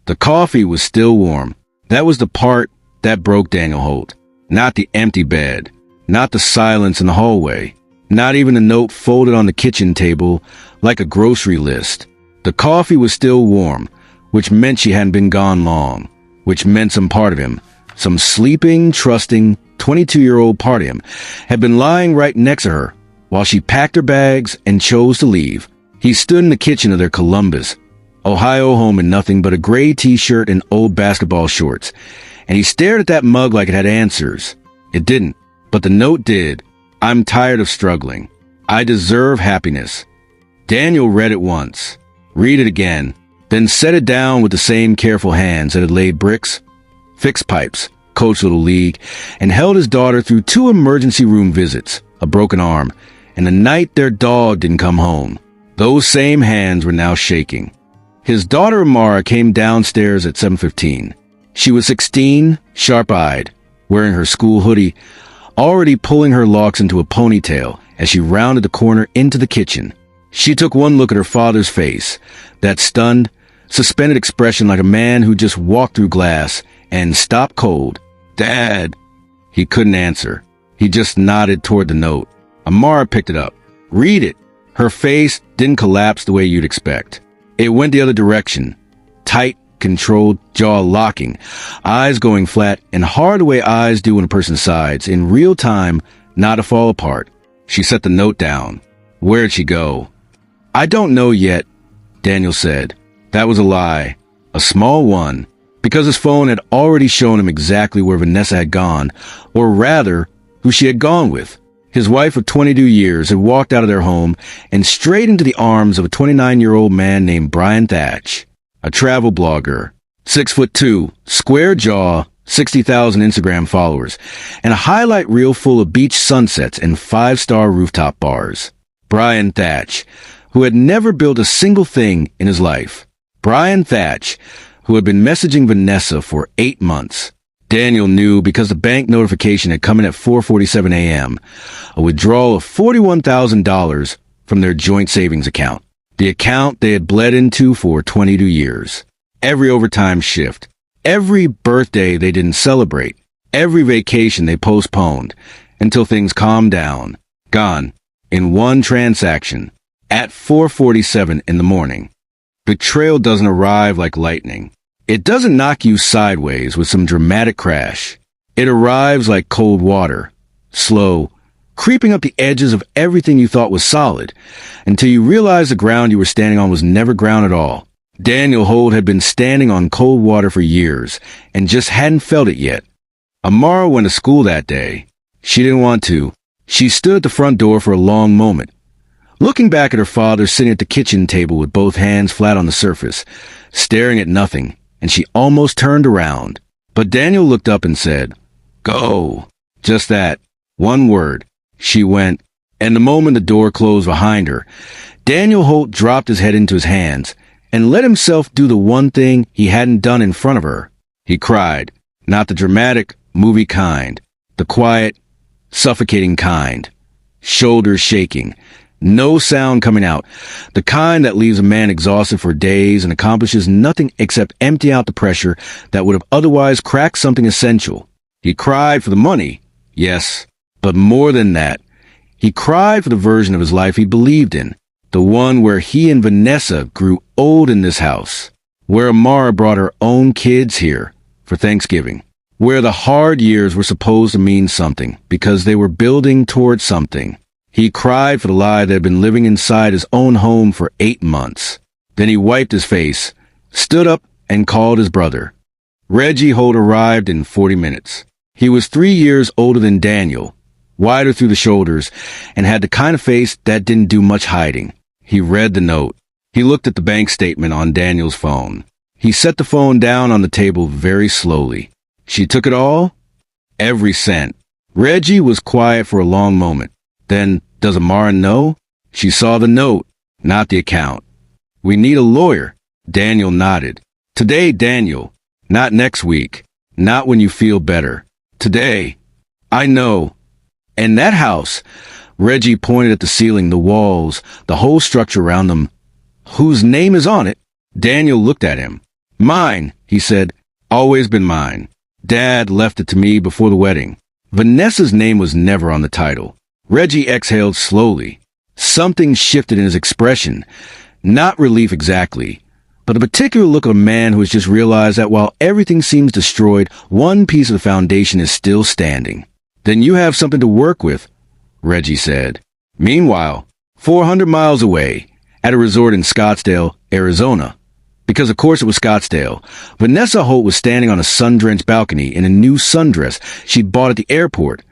The coffee was still warm. That was the part that broke Daniel Holt. Not the empty bed. Not the silence in the hallway. Not even the note folded on the kitchen table like a grocery list. The coffee was still warm, which meant she hadn't been gone long, which meant some part of him, some sleeping, trusting, 22-year-old part of him, had been lying right next to her while she packed her bags and chose to leave. He stood in the kitchen of their Columbus, Ohio home in nothing but a gray t-shirt and old basketball shorts, and he stared at that mug like it had answers. It didn't, but the note did. I'm tired of struggling. I deserve happiness. Daniel read it once, read it again, then set it down with the same careful hands that had laid bricks, fixed pipes, coached Little League, and held his daughter through 2 emergency room visits, a broken arm, and the night their dog didn't come home. Those same hands were now shaking. His daughter Amara came downstairs at 7:15. She was 16, sharp-eyed, wearing her school hoodie, already pulling her locks into a ponytail as she rounded the corner into the kitchen. She took one look at her father's face, that stunned, suspended expression like a man who just walked through glass, and stopped cold. "Dad." He couldn't answer. He just nodded toward the note. Amara picked it up. "Read it." Her face didn't collapse the way you'd expect. It went the other direction. Tight, controlled, jaw locking, eyes going flat, and hard the way eyes do when a person sides, in real time, not to fall apart. She set the note down. Where'd she go? "I don't know yet," Daniel said. That was a lie. A small one, because his phone had already shown him exactly where Vanessa had gone, or rather, who she had gone with. His wife of 22 years had walked out of their home and straight into the arms of a 29-year-old man named Brian Thatch, a travel blogger, 6'2", square jaw, 60,000 Instagram followers, and a highlight reel full of beach sunsets and 5-star rooftop bars. Brian Thatch, who had never built a single thing in his life. Brian Thatch, who had been messaging Vanessa for 8 months. Daniel knew because the bank notification had come in at 4:47 a.m., a withdrawal of $41,000 from their joint savings account, the account they had bled into for 22 years. Every overtime shift, every birthday they didn't celebrate, every vacation they postponed, until things calmed down, gone, in one transaction, at 4:47 in the morning. Betrayal doesn't arrive like lightning. It doesn't knock you sideways with some dramatic crash. It arrives like cold water, slow, creeping up the edges of everything you thought was solid, until you realize the ground you were standing on was never ground at all. Daniel Holt had been standing on cold water for years, and just hadn't felt it yet. Amara went to school that day. She didn't want to. She stood at the front door for a long moment, looking back at her father sitting at the kitchen table with both hands flat on the surface, staring at nothing, and she almost turned around. But Daniel looked up and said, "Go." Just that. One word. She went, and the moment the door closed behind her, Daniel Holt dropped his head into his hands and let himself do the one thing he hadn't done in front of her. He cried, not the dramatic, movie kind, the quiet, suffocating kind, shoulders shaking, no sound coming out, the kind that leaves a man exhausted for days and accomplishes nothing except empty out the pressure that would have otherwise cracked something essential. He cried for the money, yes, but more than that, he cried for the version of his life he believed in, the one where he and Vanessa grew old in this house, where Amara brought her own kids here for Thanksgiving, where the hard years were supposed to mean something because they were building towards something. He cried for the lie that had been living inside his own home for 8 months. Then he wiped his face, stood up, and called his brother. Reggie Holt arrived in 40 minutes. He was 3 years older than Daniel, wider through the shoulders, and had the kind of face that didn't do much hiding. He read the note. He looked at the bank statement on Daniel's phone. He set the phone down on the table very slowly. She took it all? Every cent. Reggie was quiet for a long moment. Then, does Amara know? She saw the note, not the account. "We need a lawyer." Daniel nodded. "Today, Daniel. Not next week. Not when you feel better. Today." "I know." "And that house," Reggie pointed at the ceiling, the walls, the whole structure around them. "Whose name is on it?" Daniel looked at him. Mine, he said. Always been mine. Dad left it to me before the wedding. Vanessa's name was never on the title. Reggie exhaled slowly. Something shifted in his expression. Not relief exactly, but a particular look of a man who has just realized that while everything seems destroyed, one piece of the foundation is still standing. Then you have something to work with, Reggie said. Meanwhile, 400 miles away, at a resort in Scottsdale, Arizona, because of course it was Scottsdale, Vanessa Holt was standing on a sun-drenched balcony in a new sundress she'd bought at the airport,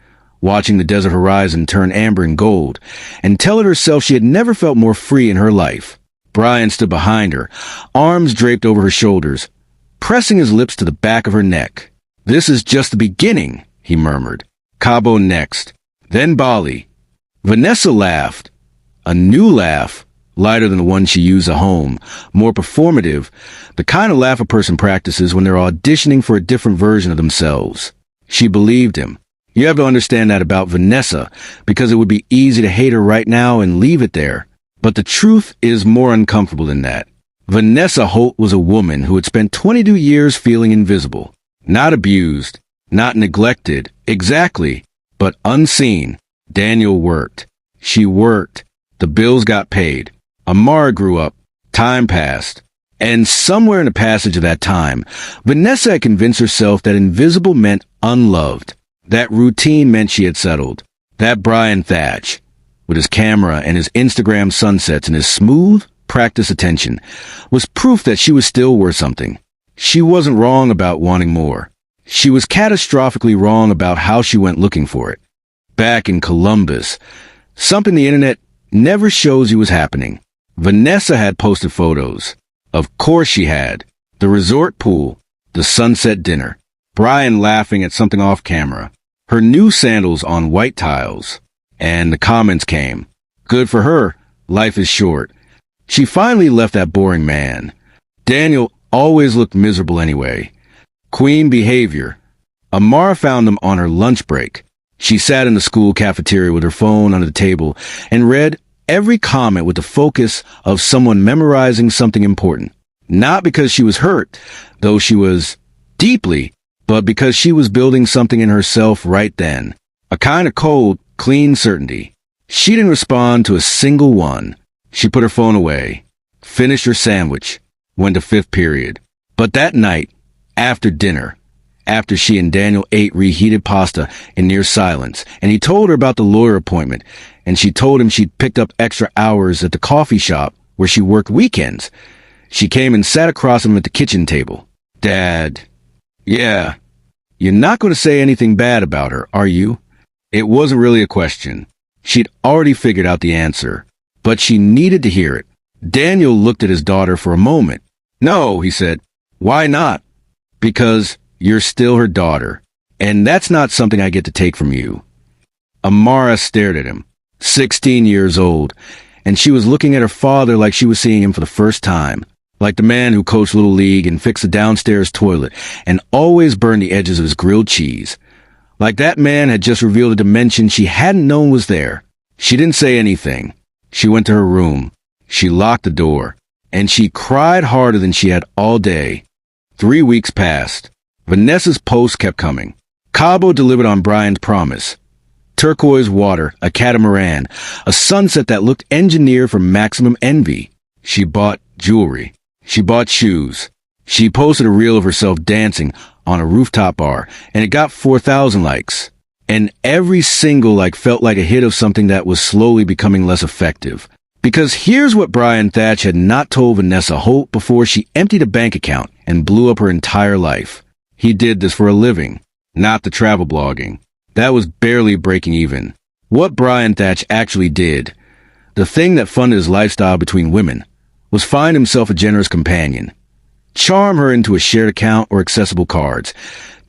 watching the desert horizon turn amber and gold, and telling herself she had never felt more free in her life. Brian stood behind her, arms draped over her shoulders, pressing his lips to the back of her neck. This is just the beginning, he murmured. Cabo next, then Bali. Vanessa laughed. A new laugh, lighter than the one she used at home, more performative, the kind of laugh a person practices when they're auditioning for a different version of themselves. She believed him. You have to understand that about Vanessa, because it would be easy to hate her right now and leave it there. But the truth is more uncomfortable than that. Vanessa Holt was a woman who had spent 22 years feeling invisible. Not abused, not neglected, exactly, but unseen. Daniel worked. She worked. The bills got paid. Amara grew up. Time passed. And somewhere in the passage of that time, Vanessa had convinced herself that invisible meant unloved. That routine meant she had settled. That Brian Thatch, with his camera and his Instagram sunsets and his smooth, practiced attention, was proof that she was still worth something. She wasn't wrong about wanting more. She was catastrophically wrong about how she went looking for it. Back in Columbus, something the internet never shows you was happening. Vanessa had posted photos. Of course she had. The resort pool, the sunset dinner, Brian laughing at something off camera, her new sandals on white tiles. And the comments came. Good for her. Life is short. She finally left that boring man. Daniel always looked miserable anyway. Queen behavior. Amara found them on her lunch break. She sat in the school cafeteria with her phone under the table and read every comment with the focus of someone memorizing something important. Not because she was hurt, though she was deeply, but because she was building something in herself right then. A kind of cold, clean certainty. She didn't respond to a single one. She put her phone away, finished her sandwich, went to fifth period. But that night, after dinner, after she and Daniel ate reheated pasta in near silence, and he told her about the lawyer appointment, and she told him she'd picked up extra hours at the coffee shop where she worked weekends, she came and sat across him at the kitchen table. Dad, yeah, you're not going to say anything bad about her, are you? It wasn't really a question. She'd already figured out the answer, but she needed to hear it. Daniel looked at his daughter for a moment. No, he said. Why not? Because you're still her daughter, and that's not something I get to take from you. Amara stared at him, 16 years old, and she was looking at her father like she was seeing him for the first time, like the man who coached Little League and fixed the downstairs toilet and always burned the edges of his grilled cheese. Like that man had just revealed a dimension she hadn't known was there. She didn't say anything. She went to her room. She locked the door, and she cried harder than she had all day. 3 weeks passed. Vanessa's post kept coming. Cabo delivered on Brian's promise. Turquoise water, a catamaran, a sunset that looked engineered for maximum envy. She bought jewelry. She bought shoes. She posted a reel of herself dancing on a rooftop bar, and it got 4,000 likes. And every single like felt like a hit of something that was slowly becoming less effective. Because here's what Brian Thatch had not told Vanessa Holt before she emptied a bank account and blew up her entire life. He did this for a living, not the travel blogging. That was barely breaking even. What Brian Thatch actually did, the thing that funded his lifestyle between women, was find himself a generous companion. Charm her into a shared account or accessible cards.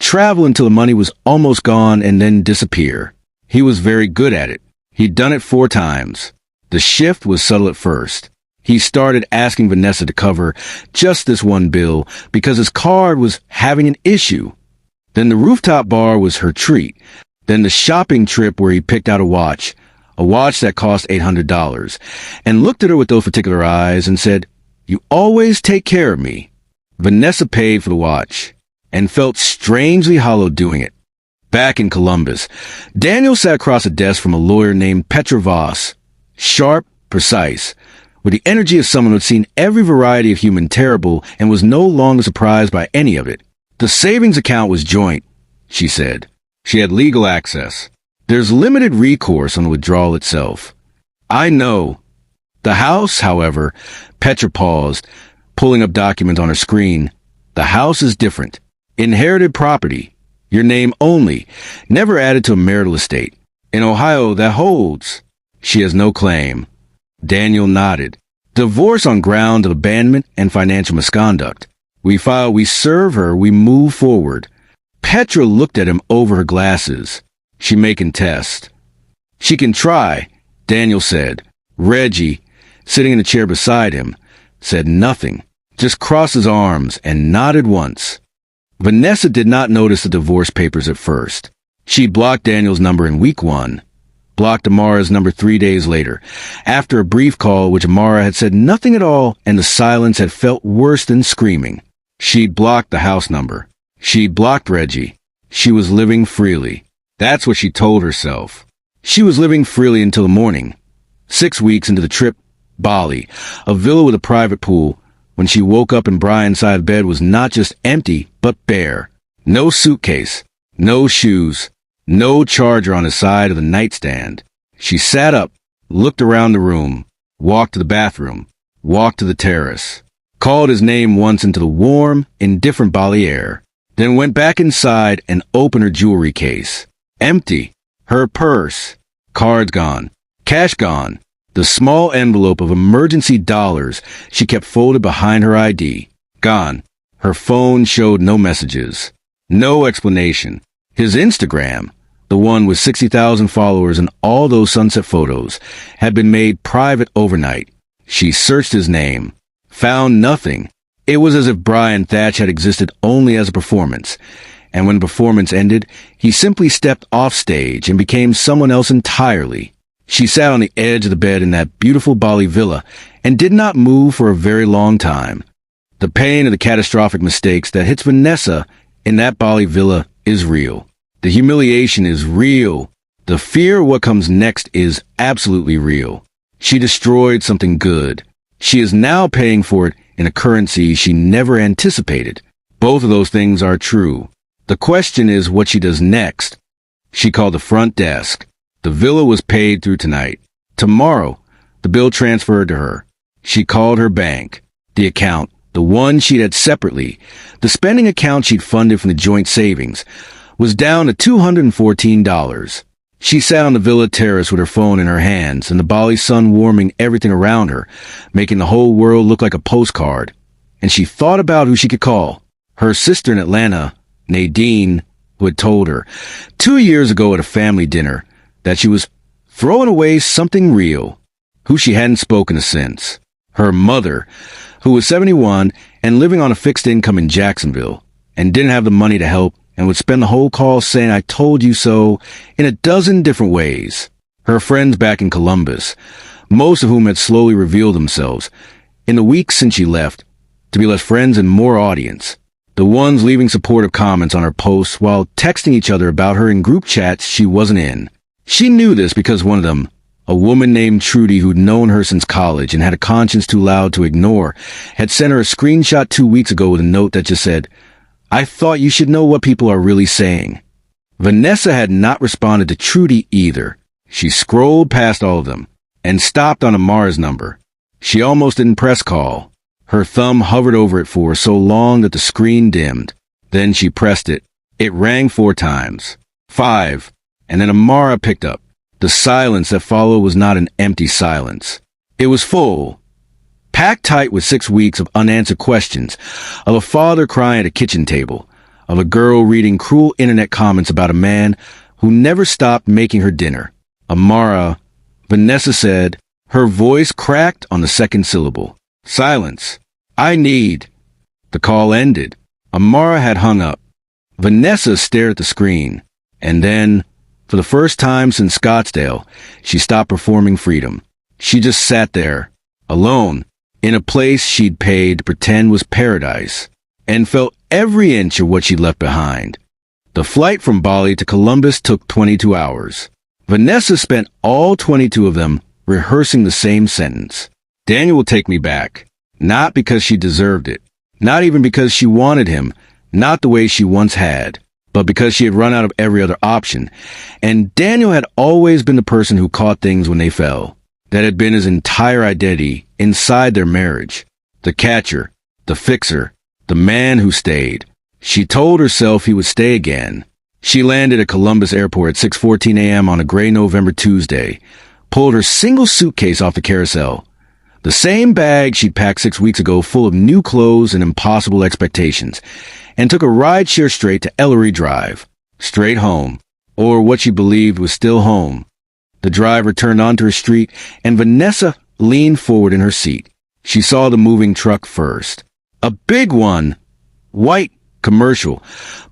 Travel until the money was almost gone and then disappear. He was very good at it. He'd done it 4 times. The shift was subtle at first. He started asking Vanessa to cover just this one bill because his card was having an issue. Then the rooftop bar was her treat. Then the shopping trip where he picked out a watch that cost $800, and looked at her with those particular eyes and said, "You always take care of me." Vanessa paid for the watch and felt strangely hollow doing it. Back in Columbus, Daniel sat across a desk from a lawyer named Petra Voss, sharp, precise, with the energy of someone who had seen every variety of human terrible and was no longer surprised by any of it. The savings account was joint, she said. She had legal access. There's limited recourse on the withdrawal itself. I know. The house, however, Petra paused, pulling up documents on her screen. The house is different. Inherited property. Your name only. Never added to a marital estate. In Ohio, that holds. She has no claim. Daniel nodded. Divorce on ground of abandonment and financial misconduct. We file, we serve her, we move forward. Petra looked at him over her glasses. She may contest. She can try, Daniel said. Reggie, sitting in the chair beside him, said nothing, just crossed his arms and nodded once. Vanessa did not notice the divorce papers at first. She blocked Daniel's number in week 1. Blocked Amara's number 3 days later, after a brief call which Amara had said nothing at all and the silence had felt worse than screaming. She'd blocked the house number. She'd blocked Reggie. She was living freely. That's what she told herself. She was living freely until the morning. 6 weeks into the trip, Bali, a villa with a private pool, when she woke up and Brian's side of bed was not just empty, but bare. No suitcase, no shoes, no charger on his side of the nightstand. She sat up, looked around the room, walked to the bathroom, walked to the terrace, called his name once into the warm, indifferent Bali air, then went back inside and opened her jewelry case. Empty. Her purse. Cards gone. Cash gone. The small envelope of emergency dollars she kept folded behind her ID. Gone. Her phone showed no messages. No explanation. His Instagram, the one with 60,000 followers and all those sunset photos, had been made private overnight. She searched his name. Found nothing. It was as if Brian Thatch had existed only as a performance, and when the performance ended, he simply stepped off stage and became someone else entirely. She sat on the edge of the bed in that beautiful Bali villa and did not move for a very long time. The pain of the catastrophic mistakes that hits Vanessa in that Bali villa is real. The humiliation is real. The fear of what comes next is absolutely real. She destroyed something good. She is now paying for it in a currency she never anticipated. Both of those things are true. The question is what she does next. She called the front desk. The villa was paid through tonight. Tomorrow, the bill transferred to her. She called her bank. The account, the one she'd had separately, the spending account she'd funded from the joint savings, was down to $214. She sat on the villa terrace with her phone in her hands and the Bali sun warming everything around her, making the whole world look like a postcard. And she thought about who she could call. Her sister in Atlanta, Nadine, who had told her 2 years ago at a family dinner that she was throwing away something real, who she hadn't spoken to since. Her mother, who was 71 and living on a fixed income in Jacksonville and didn't have the money to help and would spend the whole call saying, "I told you so," in a dozen different ways. Her friends back in Columbus, most of whom had slowly revealed themselves, in the weeks since she left, to be less friends and more audience. The ones leaving supportive comments on her posts while texting each other about her in group chats she wasn't in. She knew this because one of them, a woman named Trudy who'd known her since college and had a conscience too loud to ignore, had sent her a screenshot 2 weeks ago with a note that just said, "I thought you should know what people are really saying." Vanessa had not responded to Trudy either. She scrolled past all of them and stopped on Amara's number. She almost didn't press call. Her thumb hovered over it for so long that the screen dimmed. Then she pressed it. It rang 4 times. 5. And then Amara picked up. The silence that followed was not an empty silence. It was full. Packed tight with 6 weeks of unanswered questions, of a father crying at a kitchen table, of a girl reading cruel internet comments about a man who never stopped making her dinner. Amara, Vanessa said, her voice cracked on the second syllable. Silence. I need. The call ended. Amara had hung up. Vanessa stared at the screen. And then, for the first time since Scottsdale, she stopped performing freedom. She just sat there, alone, in a place she'd paid to pretend was paradise. and felt every inch of what she'd left behind. The flight from Bali to Columbus took 22 hours. Vanessa spent all 22 of them rehearsing the same sentence. Daniel will take me back. Not because she deserved it. Not even because she wanted him. Not the way she once had. But because she had run out of every other option. And Daniel had always been the person who caught things when they fell. That had been his entire identity inside their marriage. The catcher. The fixer. The man who stayed. She told herself he would stay again. She landed at Columbus Airport at 6:14 a.m. on a gray November Tuesday. Pulled her single suitcase off the carousel. The same bag she'd packed 6 weeks ago, full of new clothes and impossible expectations, and took a rideshare straight to Ellery Drive. Straight home. Or what she believed was still home. The driver turned onto her street, and Vanessa leaned forward in her seat. She saw the moving truck first. A big one. White, commercial,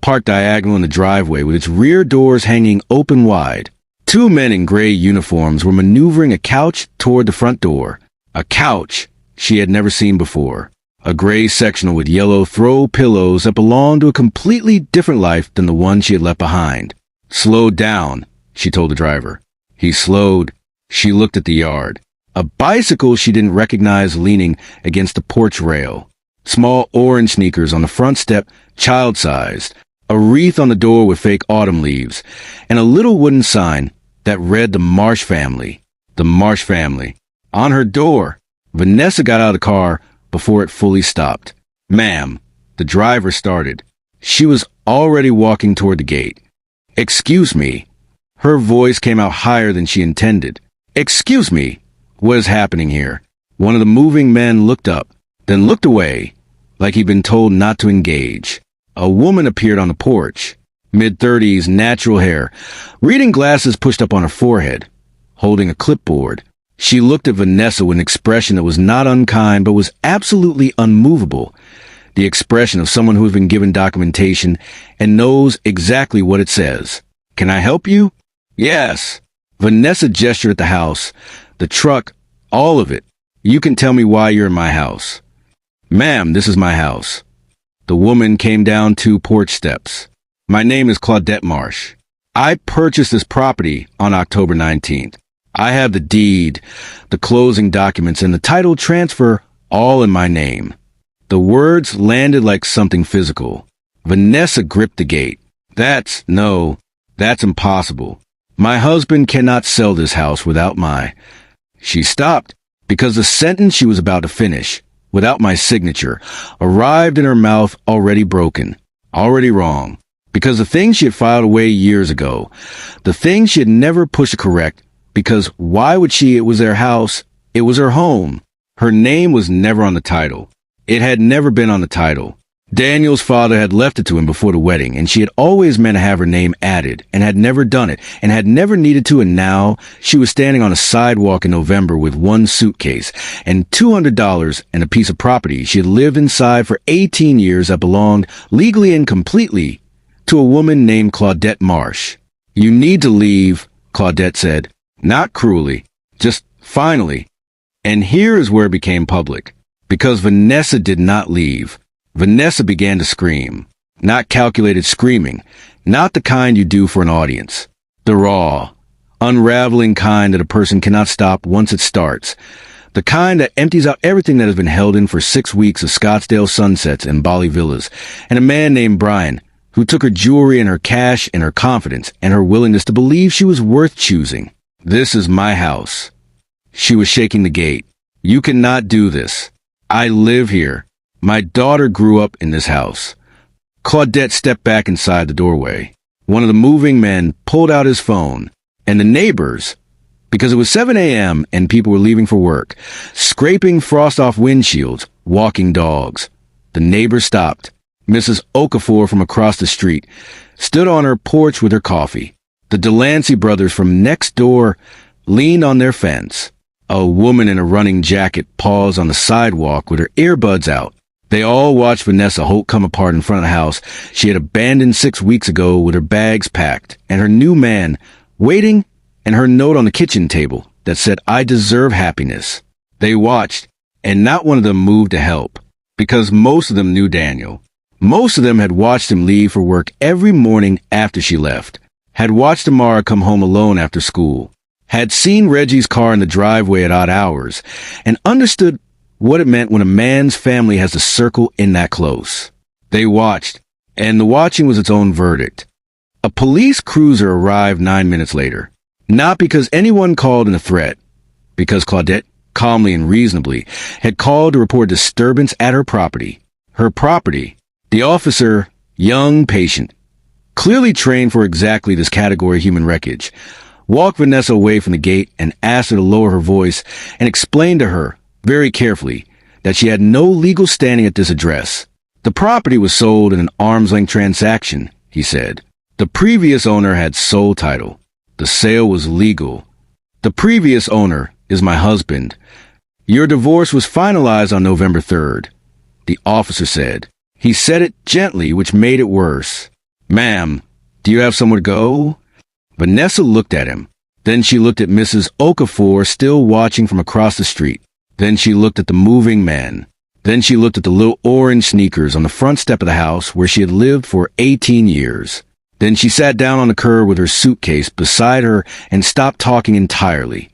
parked diagonal in the driveway with its rear doors hanging open wide. Two men in gray uniforms were maneuvering a couch toward the front door. A couch she had never seen before. A gray sectional with yellow throw pillows that belonged to a completely different life than the one she had left behind. Slow down, she told the driver. He slowed. She looked at the yard. A bicycle she didn't recognize leaning against the porch rail. Small orange sneakers on the front step, child-sized. A wreath on the door with fake autumn leaves. And a little wooden sign that read the Marsh family. The Marsh family. On her door. Vanessa got out of the car before it fully stopped. Ma'am, the driver started. She was already walking toward the gate. Excuse me. Her voice came out higher than she intended. Excuse me. What is happening here? One of the moving men looked up, then looked away, like he'd been told not to engage. A woman appeared on the porch. Mid-30s, natural hair, reading glasses pushed up on her forehead, holding a clipboard. She looked at Vanessa with an expression that was not unkind, but was absolutely unmovable. The expression of someone who has been given documentation and knows exactly what it says. Can I help you? Yes. Vanessa gestured at the house, the truck, all of it. You can tell me why you're in my house. Ma'am, this is my house. The woman came down 2 porch steps. My name is Claudette Marsh. I purchased this property on October 19th. I have the deed, the closing documents, and the title transfer all in my name. The words landed like something physical. Vanessa gripped the gate. That's impossible. My husband cannot sell this house without my... She stopped because the sentence she was about to finish, without my signature, arrived in her mouth already broken, already wrong. Because the thing she had filed away years ago, the thing she had never pushed to correct, because why would she? It was their house. It was her home. Her name was never on the title. It had never been on the title. Daniel's father had left it to him before the wedding, and she had always meant to have her name added, and had never done it, and had never needed to, and now she was standing on a sidewalk in November with one suitcase, and $200 and a piece of property she had lived inside for 18 years that belonged, legally and completely, to a woman named Claudette Marsh. You need to leave, Claudette said. Not cruelly, just finally. And here is where it became public. Because Vanessa did not leave. Vanessa began to scream. Not calculated screaming. Not the kind you do for an audience. The raw, unraveling kind that a person cannot stop once it starts. The kind that empties out everything that has been held in for 6 weeks of Scottsdale sunsets and Bali villas. And a man named Brian, who took her jewelry and her cash and her confidence and her willingness to believe she was worth choosing. This is my house. She was shaking the gate. You cannot do this. I live here. My daughter grew up in this house. Claudette stepped back inside the doorway. One of the moving men pulled out his phone, and the neighbors, because it was 7 a.m. and people were leaving for work, scraping frost off windshields, walking dogs. The neighbors stopped. Mrs. Okafor from across the street stood on her porch with her coffee. The Delancey brothers from next door leaned on their fence. A woman in a running jacket paused on the sidewalk with her earbuds out. They all watched Vanessa Holt come apart in front of the house she had abandoned 6 weeks ago with her bags packed, and her new man waiting, and her note on the kitchen table that said, I deserve happiness. They watched, and not one of them moved to help, because most of them knew Daniel. Most of them had watched him leave for work every morning after she left, had watched Amara come home alone after school, had seen Reggie's car in the driveway at odd hours, and understood what it meant when a man's family has to circle in that close. They watched, and the watching was its own verdict. A police cruiser arrived 9 minutes later, not because anyone called in a threat, because Claudette, calmly and reasonably, had called to report disturbance at her property. Her property. The officer, young, patient, clearly trained for exactly this category of human wreckage, walked Vanessa away from the gate and asked her to lower her voice and explained to her, very carefully, that she had no legal standing at this address. The property was sold in an arm's-length transaction, he said. The previous owner had sole title. The sale was legal. The previous owner is my husband. Your divorce was finalized on November 3rd, the officer said. He said it gently, which made it worse. Ma'am, do you have somewhere to go? Vanessa looked at him. Then she looked at Mrs. Okafor, still watching from across the street. Then she looked at the moving man. Then she looked at the little orange sneakers on the front step of the house where she had lived for 18 years. Then she sat down on the curb with her suitcase beside her and stopped talking entirely.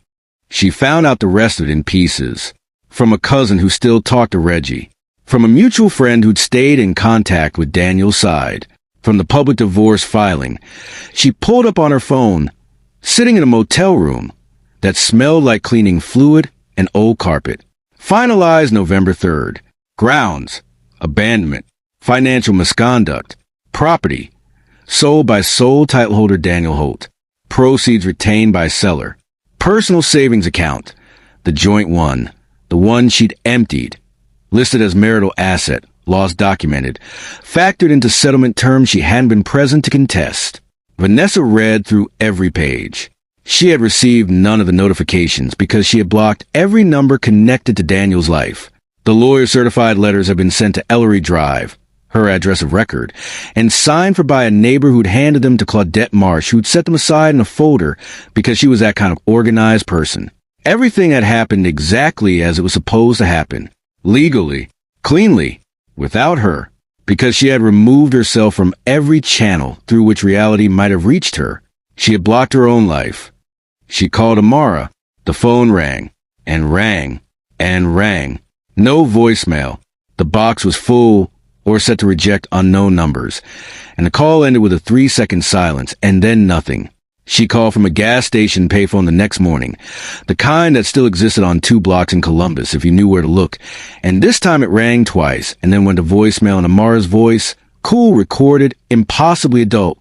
She found out the rest of it in pieces. From a cousin who still talked to Reggie. From a mutual friend who'd stayed in contact with Daniel's side. From the public divorce filing. She pulled up on her phone, sitting in a motel room that smelled like cleaning fluid and old carpet. Finalized November 3rd. Grounds. Abandonment. Financial misconduct. Property. Sold by sole title holder Daniel Holt. Proceeds retained by seller. Personal savings account. The joint one. The one she'd emptied. Listed as marital asset. Loss documented. Factored into settlement terms she hadn't been present to contest. Vanessa read through every page. She had received none of the notifications because she had blocked every number connected to Daniel's life. The lawyer-certified letters had been sent to Ellery Drive, her address of record, and signed for by a neighbor who'd handed them to Claudette Marsh, who'd set them aside in a folder because she was that kind of organized person. Everything had happened exactly as it was supposed to happen. Legally. Cleanly. Without her. Because she had removed herself from every channel through which reality might have reached her. She had blocked her own life. She called Amara. The phone rang. And rang. And rang. No voicemail. The box was full or set to reject unknown numbers. And the call ended with a 3-second silence, and then nothing. She called from a gas station payphone the next morning, the kind that still existed on 2 blocks in Columbus if you knew where to look. And this time it rang twice, and then went to voicemail, and Amara's voice, cool, recorded, impossibly adult,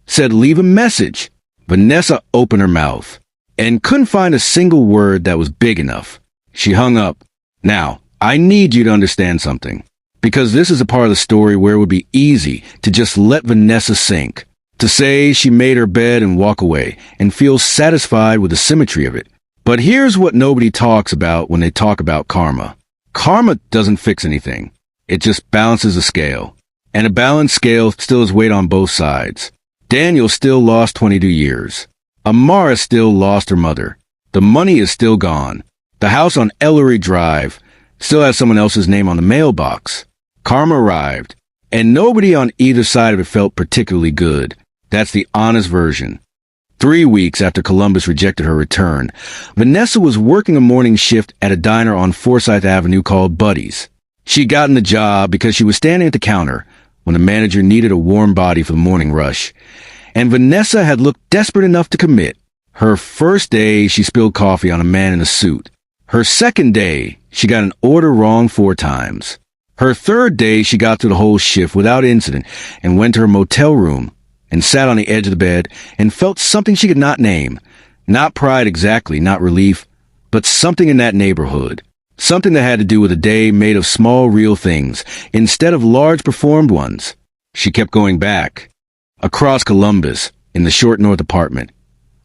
said, "Leave a message." Vanessa opened her mouth and couldn't find a single word that was big enough. She hung up. Now, I need you to understand something, because this is a part of the story where it would be easy to just let Vanessa sink. To say she made her bed and walk away and feel satisfied with the symmetry of it. But here's what nobody talks about when they talk about karma. Karma doesn't fix anything. It just balances the scale. And a balanced scale still has weight on both sides. Daniel still lost 22 years. Amara still lost her mother. The money is still gone. The house on Ellery Drive still has someone else's name on the mailbox. Karma arrived, and nobody on either side of it felt particularly good. That's the honest version. 3 weeks after Columbus rejected her return, Vanessa was working a morning shift at a diner on Forsyth Avenue called Buddy's. She'd gotten the job because she was standing at the counter when the manager needed a warm body for the morning rush. And Vanessa had looked desperate enough to commit. Her first day, she spilled coffee on a man in a suit. Her second day, she got an order wrong 4 times. Her third day, she got through the whole shift without incident and went to her motel room and sat on the edge of the bed and felt something she could not name. Not pride exactly, not relief, but something in that neighborhood. Something that had to do with a day made of small real things instead of large performed ones. She kept going back. Across Columbus, in the short north apartment.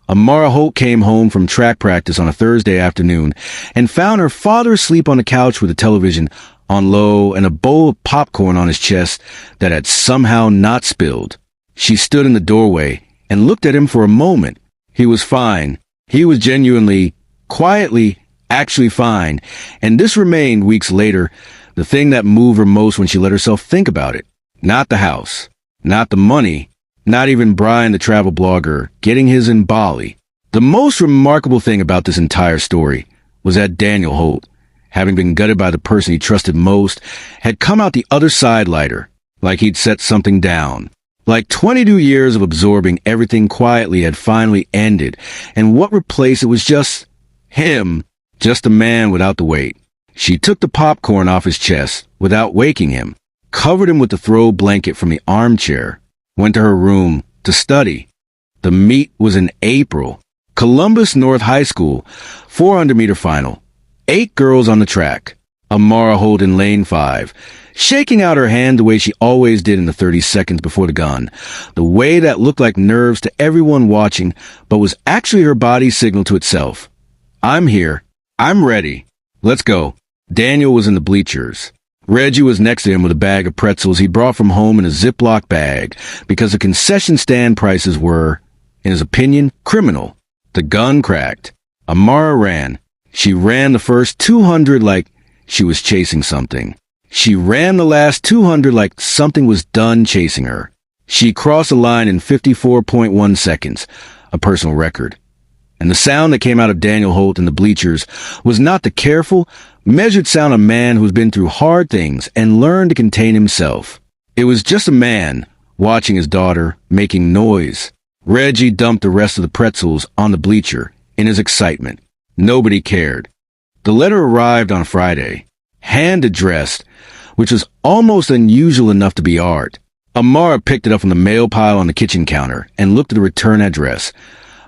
Amara Holt came home from track practice on a Thursday afternoon and found her father asleep on the couch with the television on low and a bowl of popcorn on his chest that had somehow not spilled. She stood in the doorway and looked at him for a moment. He was fine. He was genuinely, quietly, actually fine. And this remained, weeks later, the thing that moved her most when she let herself think about it. Not the house. Not the money. Not even Brian the travel blogger getting his in Bali. The most remarkable thing about this entire story was that Daniel Holt, having been gutted by the person he trusted most, had come out the other side lighter, like he'd set something down. Like 22 years of absorbing everything quietly had finally ended, and what replaced it was just him, just a man without the weight. She took the popcorn off his chest without waking him, covered him with the throw blanket from the armchair, went to her room to study. The meet was in April. Columbus North High School, 400-meter final. 8 girls on the track. Amara Holt in lane 5, shaking out her hand the way she always did in the 30 seconds before the gun, the way that looked like nerves to everyone watching, but was actually her body's signal to itself. I'm here. I'm ready. Let's go. Daniel was in the bleachers. Reggie was next to him with a bag of pretzels he brought from home in a Ziploc bag because the concession stand prices were, in his opinion, criminal. The gun cracked. Amara ran. She ran the first 200 like she was chasing something. She ran the last 200 like something was done chasing her. She crossed the line in 54.1 seconds, a personal record. And the sound that came out of Daniel Holt in the bleachers was not the careful, measured sound of a man who's been through hard things and learned to contain himself. It was just a man watching his daughter making noise. Reggie dumped the rest of the pretzels on the bleacher in his excitement. Nobody cared. The letter arrived on Friday, hand-addressed, which was almost unusual enough to be art. Amara picked it up from the mail pile on the kitchen counter and looked at the return address,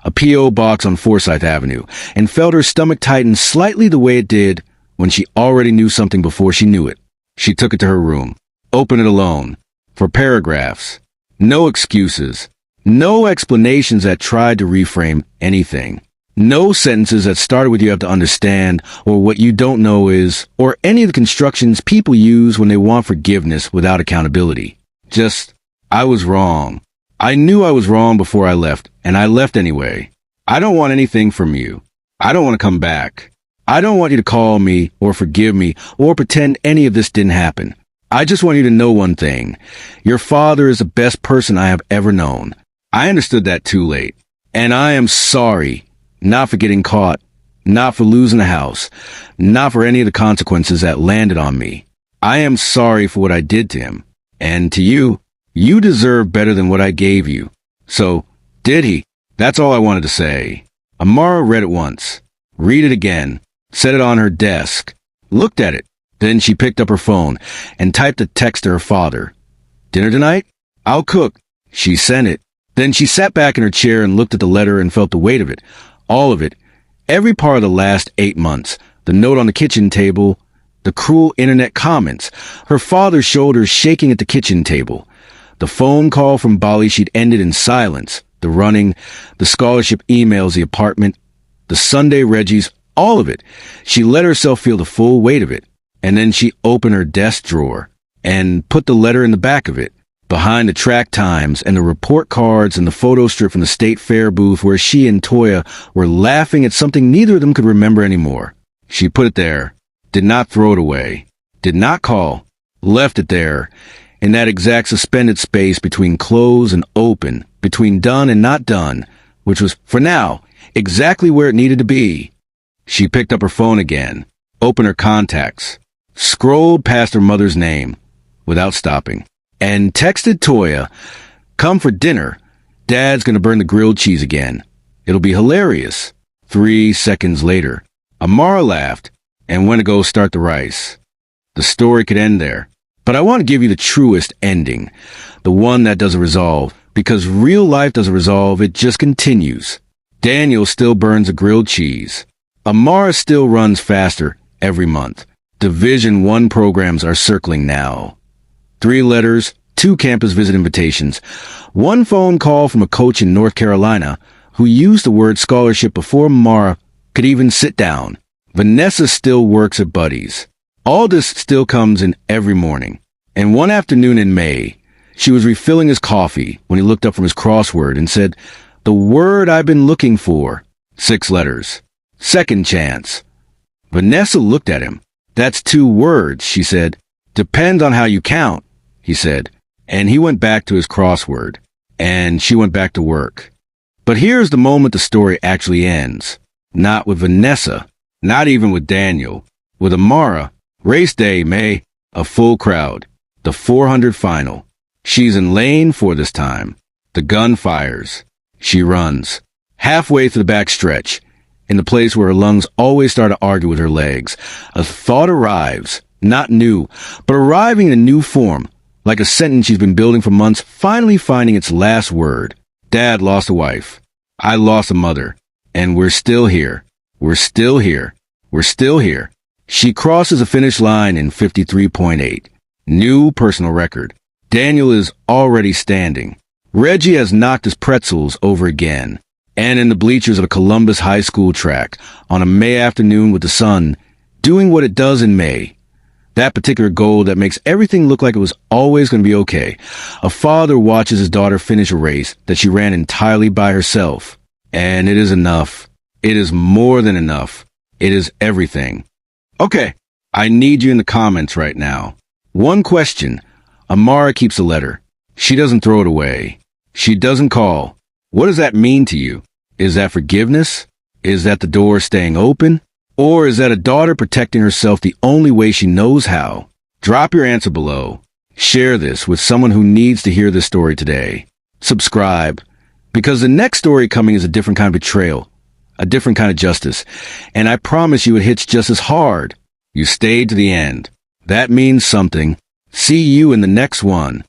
a P.O. box on Forsyth Avenue, and felt her stomach tighten slightly the way it did when she already knew something before she knew it. She took it to her room, opened it alone, for paragraphs. No excuses. No explanations that tried to reframe anything. No sentences that started with "you have to understand," or "what you don't know is," or any of the constructions people use when they want forgiveness without accountability. Just, I was wrong. I knew I was wrong before I left, and I left anyway. I don't want anything from you. I don't want to come back. I don't want you to call me or forgive me or pretend any of this didn't happen. I just want you to know one thing. Your father is the best person I have ever known. I understood that too late. And I am sorry, not for getting caught, not for losing the house, not for any of the consequences that landed on me. I am sorry for what I did to him. And to you, you deserve better than what I gave you. So, did he? That's all I wanted to say. Amara read it once, read it again, set it on her desk, looked at it. Then she picked up her phone and typed a text to her father. Dinner tonight? I'll cook. She sent it. Then she sat back in her chair and looked at the letter and felt the weight of it. All of it. Every part of the last 8 months. The note on the kitchen table. The cruel internet comments. Her father's shoulders shaking at the kitchen table. The phone call from Bali she'd ended in silence. The running. The scholarship emails, the apartment. The Sunday Reggies. All of it. She let herself feel the full weight of it. And then she opened her desk drawer and put the letter in the back of it, behind the track times and the report cards and the photo strip from the state fair booth where she and Toya were laughing at something neither of them could remember anymore. She put it there, did not throw it away, did not call, left it there, in that exact suspended space between close and open, between done and not done, which was, for now, exactly where it needed to be. She picked up her phone again, opened her contacts, scrolled past her mother's name, without stopping, and texted Toya, "Come for dinner. Dad's gonna burn the grilled cheese again. It'll be hilarious." 3 seconds later, Amara laughed and went to go start the rice. The story could end there, but I want to give you the truest ending, the one that doesn't resolve, because real life doesn't resolve, it just continues. Daniel still burns a grilled cheese. Amara still runs faster every month. Division 1 programs are circling now. 3 letters, 2 campus visit invitations, 1 phone call from a coach in North Carolina who used the word scholarship before Amara could even sit down. Vanessa still works at Buddy's. All this still comes in every morning. And one afternoon in May, she was refilling his coffee when he looked up from his crossword and said, "The word I've been looking for." 6 letters. Second chance. Vanessa looked at him. "That's 2 words," she said. "Depends on how you count," he said. and he went back to his crossword, and she went back to work. But here's the moment the story actually ends. Not with Vanessa, not even with Daniel. With Amara, race day, May, a full crowd. The 400 final. She's in lane 4 this time. The gun fires. She runs. Halfway through the back stretch, in the place where her lungs always start to argue with her legs, a thought arrives, not new, but arriving in a new form, like a sentence she's been building for months, finally finding its last word. Dad lost a wife. I lost a mother. And we're still here. We're still here. We're still here. She crosses the finish line in 53.8. New personal record. Daniel is already standing. Reggie has knocked his pretzels over again. And in the bleachers of a Columbus High School track, on a May afternoon with the sun, doing what it does in May. That particular goal that makes everything look like it was always going to be okay. A father watches his daughter finish a race that she ran entirely by herself. And it is enough. It is more than enough. It is everything. Okay, I need you in the comments right now. One question. Amara keeps a letter. She doesn't throw it away. She doesn't call. What does that mean to you? Is that forgiveness? Is that the door staying open? Or is that a daughter protecting herself the only way she knows how? Drop your answer below. Share this with someone who needs to hear this story today. Subscribe, because the next story coming is a different kind of betrayal, a different kind of justice, and I promise you it hits just as hard. You stayed to the end. That means something. See you in the next one.